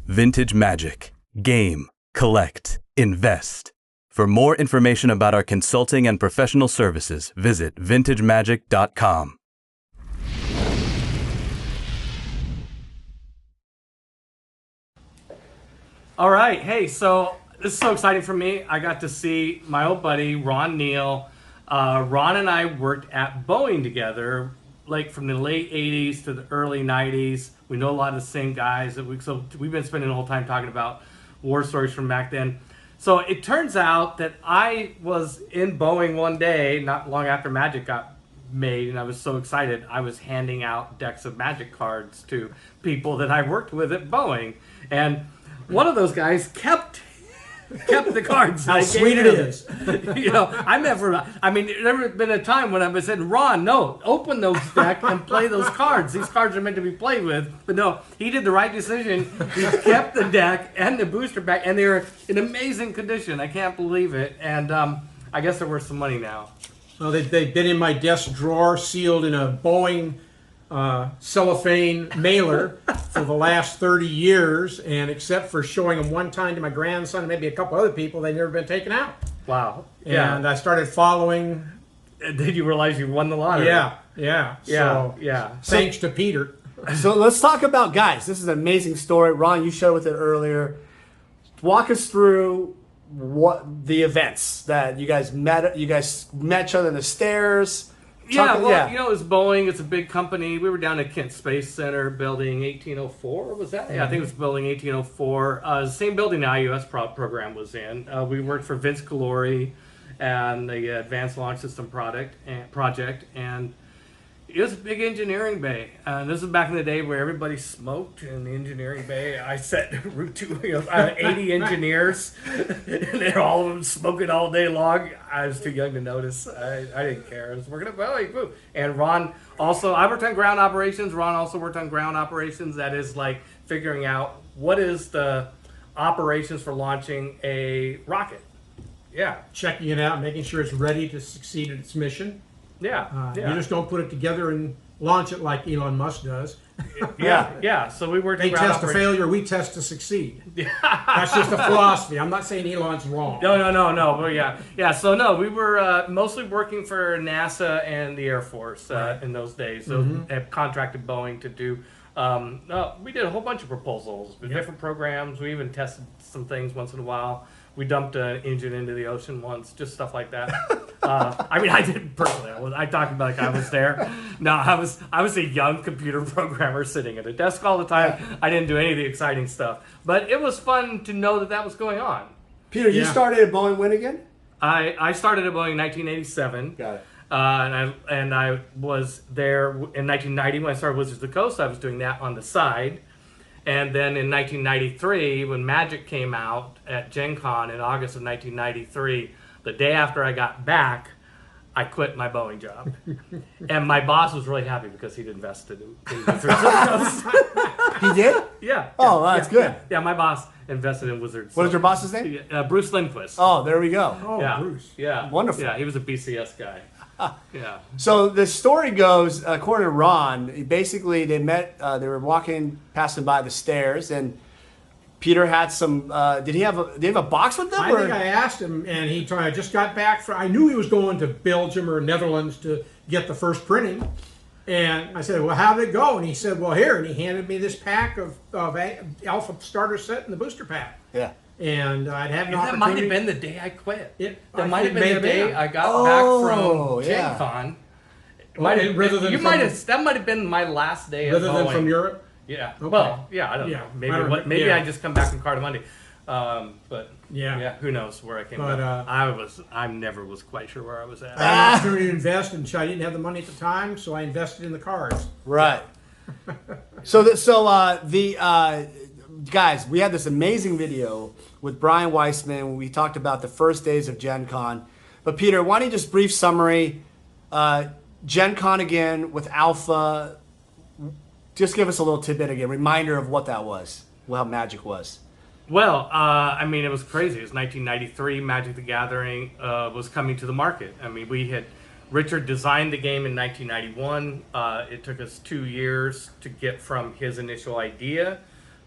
Vintage Magic. Game, collect, invest. For more information about our consulting and professional services, visit vintagemagic.com. All right, hey, so this is so exciting for me. I got to see my old buddy, Ron Neal. Ron and I worked at Boeing together, like from the late 80s to the early 90s. We know a lot of the same guys. So we've been spending the whole time talking about war stories from back then. So it turns out that I was in Boeing one day, not long after Magic got made, and I was so excited. I was handing out decks of Magic cards to people that I worked with at Boeing. And one of those guys kept the cards. How sweet it is. You know, there's been a time when I said, Ron, no, open those decks and play those cards. These cards are meant to be played with. But no, he did the right decision. He kept the deck and the booster pack, and they were in amazing condition. I can't believe it. And I guess they're worth some money now. Well, they've been in my desk drawer, sealed in a Boeing cellophane mailer for the last 30 years, and except for showing them one time to my grandson and maybe a couple other people, they've never been taken out. Wow. And I started following. Did you realize you won the lottery? Yeah. So, thanks to Peter. So let's talk about, guys, this is an amazing story. Ron, you shared with it earlier. Walk us through what the events that you guys met each other in the stairs. Yeah, you know, it was Boeing. It's a big company. We were down at Kent Space Center, building 1804. Was that? Yeah, I think it was building 1804. The same building the IUS program was in. We worked for Vince Calori and the Advanced Launch System project, and it was a big engineering bay. This is back in the day where everybody smoked in the engineering bay. I set Route 2, 80 engineers, and they're all of them smoking all day long. I was too young to notice. I didn't care. I was working at Boeing. And Ron also, I worked on ground operations. Ron also worked on ground operations. That is like figuring out what is the operations for launching a rocket. Yeah. Checking it out, making sure it's ready to succeed at its mission. Yeah. You just don't put it together and launch it like Elon Musk does. Yeah. So we worked. They test to failure, we test to succeed. That's just a philosophy. I'm not saying Elon's wrong. No. But yeah. So no, we were mostly working for NASA and the Air Force in those days. So have contracted Boeing to do. We did a whole bunch of proposals with different programs. We even tested some things once in a while. We dumped an engine into the ocean once, just stuff like that. I didn't personally. I talked about like I was there. No, I was a young computer programmer sitting at a desk all the time. I didn't do any of the exciting stuff, but it was fun to know that was going on. Peter, you started at Boeing when again? I started at Boeing in 1987. Got it. And I was there in 1990 when I started Wizards of the Coast. I was doing that on the side. And then in 1993, when Magic came out at Gen Con in August of 1993, the day after I got back, I quit my Boeing job. And my boss was really happy because he'd invested in Wizards of the Coast. He did? Yeah. Oh, that's good. Yeah, my boss invested in Wizards. What is your boss's name? Bruce Lindquist. Oh, there we go. Oh, yeah. Bruce. Yeah. Wonderful. Yeah, he was a BCS guy. Yeah. So the story goes, according to Ron, basically they met, they were passing by the stairs, and Peter had some, did he have a box with them? I think I asked him, and he told me I just got back I knew he was going to Belgium or Netherlands to get the first printing. And I said, well, how did it go? And he said, well, here. And he handed me this pack of Alpha Starter Set and the booster pack. Yeah. And I'd had an That opportunity. might have been the day I quit. That might have may been the day I got back from Gen Con. That might have been my last day rather at Boeing. than from Europe? Yeah. Okay. Well, yeah, I don't know. Maybe I just come back from Carter but who knows where I came from. I never was quite sure where I was at. I had an opportunity to invest, and I didn't have the money at the time, so I invested in the cards. Right. Guys, we had this amazing video with Brian Weissman when we talked about the first days of Gen Con. But Peter, why don't you just brief summary, Gen Con again with Alpha, just give us a little tidbit again, reminder of what that was, how Magic was. Well, it was crazy. It was 1993, Magic the Gathering was coming to the market. Richard designed the game in 1991. It took us 2 years to get from his initial idea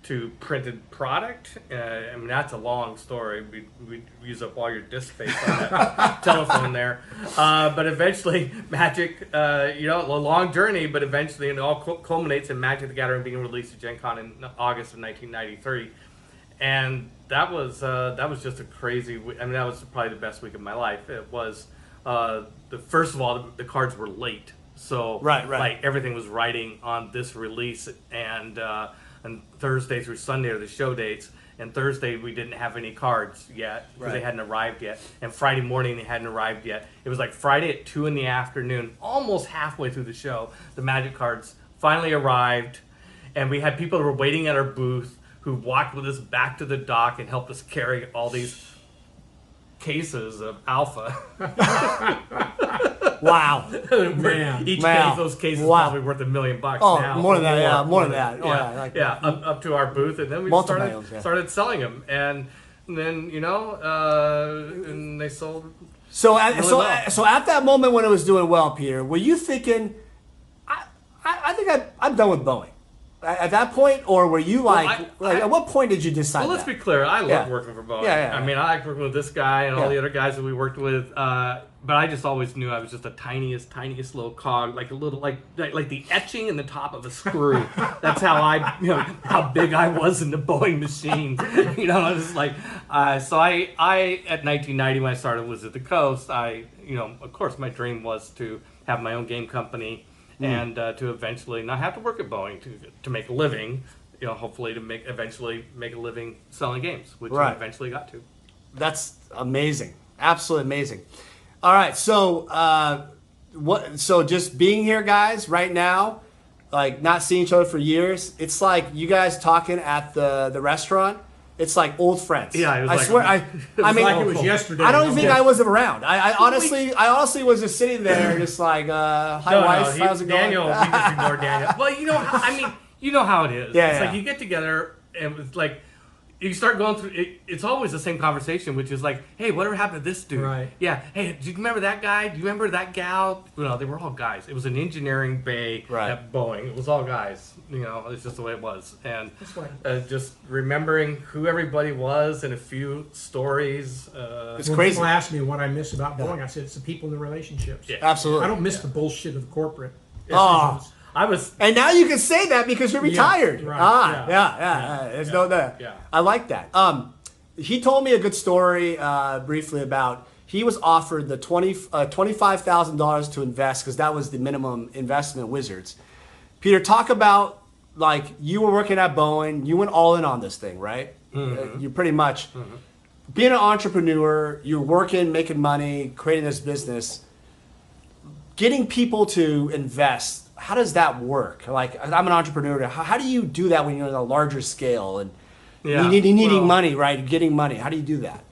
to printed product. I mean, that's a long story. We use up all your disk space on that telephone there. But eventually, Magic, a long journey, but eventually it all culminates in Magic the Gathering being released at Gen Con in August of 1993. And that was just a crazy. I mean, that was probably the best week of my life. It was first of all, the cards were late, so like everything was riding on this release, and Thursday through Sunday are the show dates. And Thursday we didn't have any cards yet because they hadn't arrived yet. And Friday morning they hadn't arrived yet. It was like Friday at 2 in the afternoon, almost halfway through the show, the Magic cards finally arrived, and we had people that were waiting at our booth who walked with us back to the dock and helped us carry all these cases of alpha. Wow. Man. Each case of those cases is probably worth $1 million now. Oh, more than that, yeah. More than that. Up to our booth, and then we started selling them, and then and they sold. So at that moment when it was doing well, Peter, were you thinking, I think I'm done with Boeing? At that point, or were you at what point did you decide? Well, let's be clear. I love working for Boeing. I mean, I like working with this guy and all the other guys that we worked with. But I just always knew I was just the tiniest little cog, like a little, like the etching in the top of a screw. That's how how big I was in the Boeing machine. It was like, so I at 1990 when I started Wizards of the Coast, of course my dream was to have my own game company. And to eventually not have to work at Boeing to make a living, hopefully to eventually make a living selling games, which I eventually got to. That's amazing, absolutely amazing. All right, so So just being here, guys, right now, like not seeing each other for years, it's like you guys talking at the restaurant. It's like old friends. Yeah, it was I like, swear. I mean, like it was yesterday. I don't even think I was around. I honestly was just sitting there, just like, hi, wife, how's it going? Daniel, we just ignored Daniel. Well, you know how it is. Yeah, it's like you get together and it's like you start going through. It's always the same conversation, which is like, hey, whatever happened to this dude? Right. Yeah. Hey, do you remember that guy? Do you remember that gal? No, they were all guys. It was an engineering bay at Boeing. It was all guys. It's just the way it was. And just remembering who everybody was and a few stories. It's when crazy. People ask me what I miss about Boeing, I said it's the people and the relationships. Yeah. Absolutely. I don't miss the bullshit of corporate. Oh. decisions. And now you can say that because you're retired. Right. There's no that. Yeah. I like that. He told me a good story briefly about he was offered the $25,000 to invest because that was the minimum investment Wizards. Peter, talk about like you were working at Boeing, you went all in on this thing, right? Mm-hmm. You pretty much being an entrepreneur, you're working, making money, creating this business, getting people to invest. How does that work? Like, I'm an entrepreneur. How do you do that when you're on a larger scale and needing money, right? Getting money. How do you do that?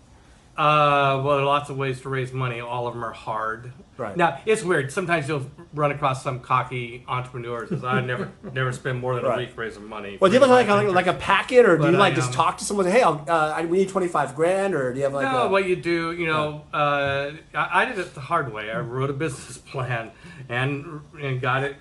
Well, there are lots of ways to raise money. All of them are hard. Right. Now, it's weird. Sometimes you'll run across some cocky entrepreneurs because I never spend more than a week raising money. Well, do you have like a packet, or do you just talk to someone and say, hey, we need $25,000, or do you have like what you do, I did it the hard way. I wrote a business plan and got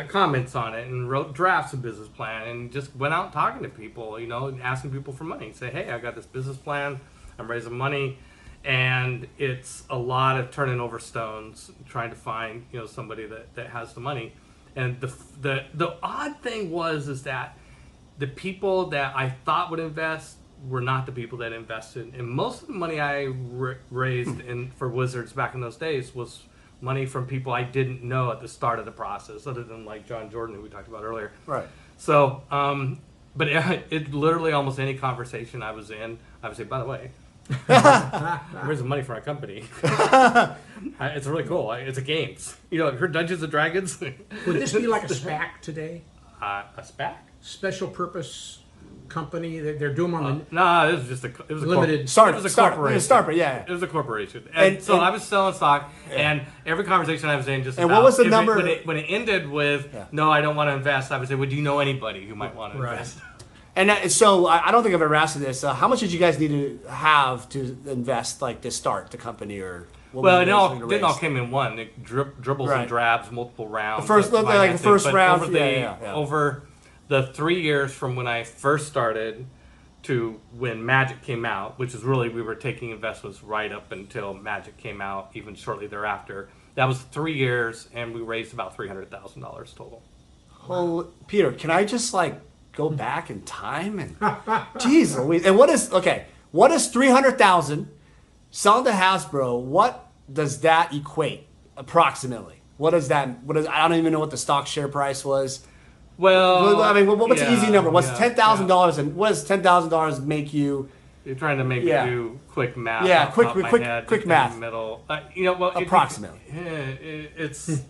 comments on it and wrote drafts of business plan and just went out talking to people, and asking people for money. Say, hey, I got this business plan. I'm raising money. And it's a lot of turning over stones, trying to find somebody that has the money. And the odd thing is that the people that I thought would invest were not the people that invested. And most of the money I raised for Wizards back in those days was money from people I didn't know at the start of the process, other than like John Jordan, who we talked about earlier. Right. So, but it literally almost any conversation I was in, I would say, by the way, I'm raising money for our company. It's really cool. It's a games. Heard Dungeons and Dragons? Would this be like a SPAC today? A SPAC? Special purpose company. They're doing on the no, it was a limited. It was a corporation. Yeah. It was a corporation. And so I was selling stock, and every conversation I was in just. And what was the number? When it ended with no, I don't want to invest, I would say, well, do you know anybody who might want to invest? And so I don't think I've ever asked you this. How much did you guys need to have to invest, like to start the company, or? Well, it didn't all came in one. It dribbles and drabs, multiple rounds. The first round. Over the 3 years from when I first started to when Magic came out, which is really, we were taking investments right up until Magic came out, even shortly thereafter. That was 3 years, and we raised about $300,000 total. Well, Peter, can I just like go back in time and geez Louise. And what is 300,000 selling to Hasbro? What does that equate approximately? What is I don't even know what the stock share price was. Well, I mean, what's an easy number? What's $10,000 and what does $10,000 make you? You're trying to make me do quick math. Yeah, off the top of my head, quick math. In the middle. Well, approximately. It's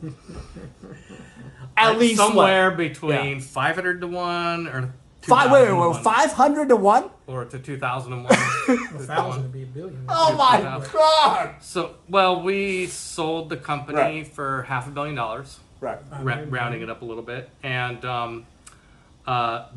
at least somewhere between 500 to 1 or 500 to 1 or to 2001. 1,000 would be a billion. Oh my God! So, well, we sold the company for $500 million. Right. Rounding it up a little bit, and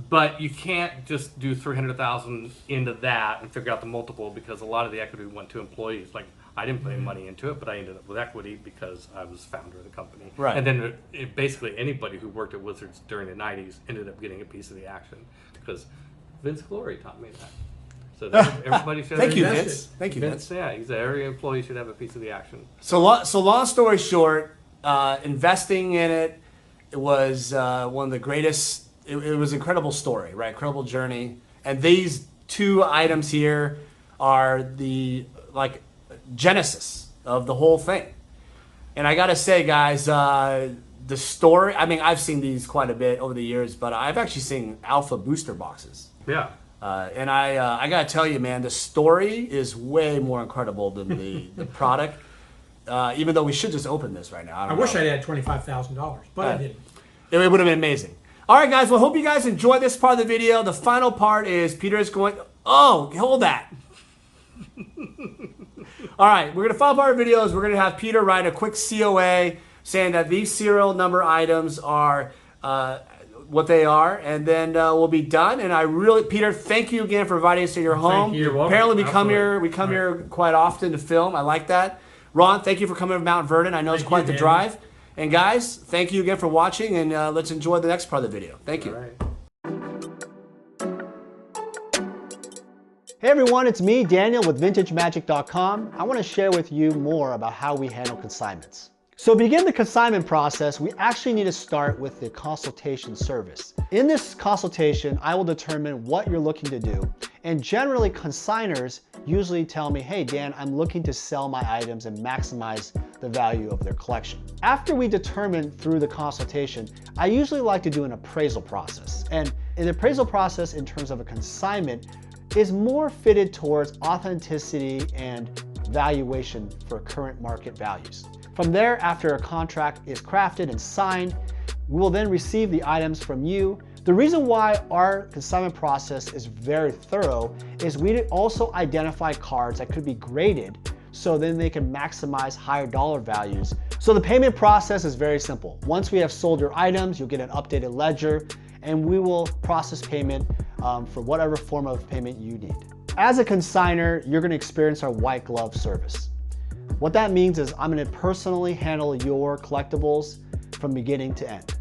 but you can't just do 300,000 into that and figure out the multiple, because a lot of the equity went to employees. Like, I didn't put any money into it, but I ended up with equity because I was founder of the company. Right. And then basically anybody who worked at Wizards during the 90s ended up getting a piece of the action, because Vince Glory taught me that. So everybody should. Thank you, Vince. Thank you, Vince. Yeah, every employee should have a piece of the action. So long story short, investing in it was one of the greatest. It was an incredible story, right? Incredible journey. And these two items here are the genesis of the whole thing. And I gotta say, guys, the story. I mean, I've seen these quite a bit over the years, but I've actually seen alpha booster boxes. Yeah. And I gotta tell you, man, the story is way more incredible than the product. Even though we should just open this right now. I wish I'd had $25,000, but I didn't. It would have been amazing. All right, guys. Well, hope you guys enjoyed this part of the video. The final part is Peter is going. Oh, hold that. All right, we're gonna final part of the video is we're gonna have Peter write a quick COA saying that these serial number items are what they are, and then we'll be done. And Peter, thank you again for inviting us to your home. Thank you. You're welcome. Apparently, we come here quite often to film. I like that. Ron, thank you for coming to Mount Vernon. I know it's quite the drive. And guys, thank you again for watching, and let's enjoy the next part of the video. Thank you. All right. Hey everyone, it's me, Daniel with VintageMagic.com. I want to share with you more about how we handle consignments. So to begin the consignment process, we actually need to start with the consultation service. In this consultation, I will determine what you're looking to do. And generally, consigners usually tell me, hey Dan, I'm looking to sell my items and maximize the value of their collection. After we determine through the consultation, I usually like to do an appraisal process. And an appraisal process in terms of a consignment is more fitted towards authenticity and valuation for current market values. From there, after a contract is crafted and signed, we will then receive the items from you. The reason why our consignment process is very thorough is we also identify cards that could be graded so then they can maximize higher dollar values. So the payment process is very simple. Once we have sold your items, you'll get an updated ledger and we will process payment for whatever form of payment you need. As a consigner, you're gonna experience our white glove service. What that means is I'm gonna personally handle your collectibles from beginning to end.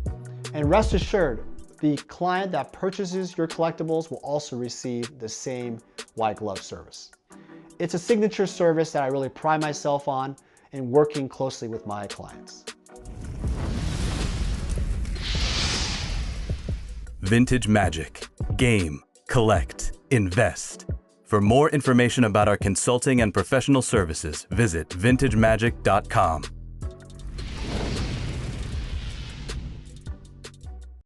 And rest assured, the client that purchases your collectibles will also receive the same white glove service. It's a signature service that I really pride myself on in working closely with my clients. Vintage Magic. Game, collect, invest. For more information about our consulting and professional services, visit vintagemagic.com.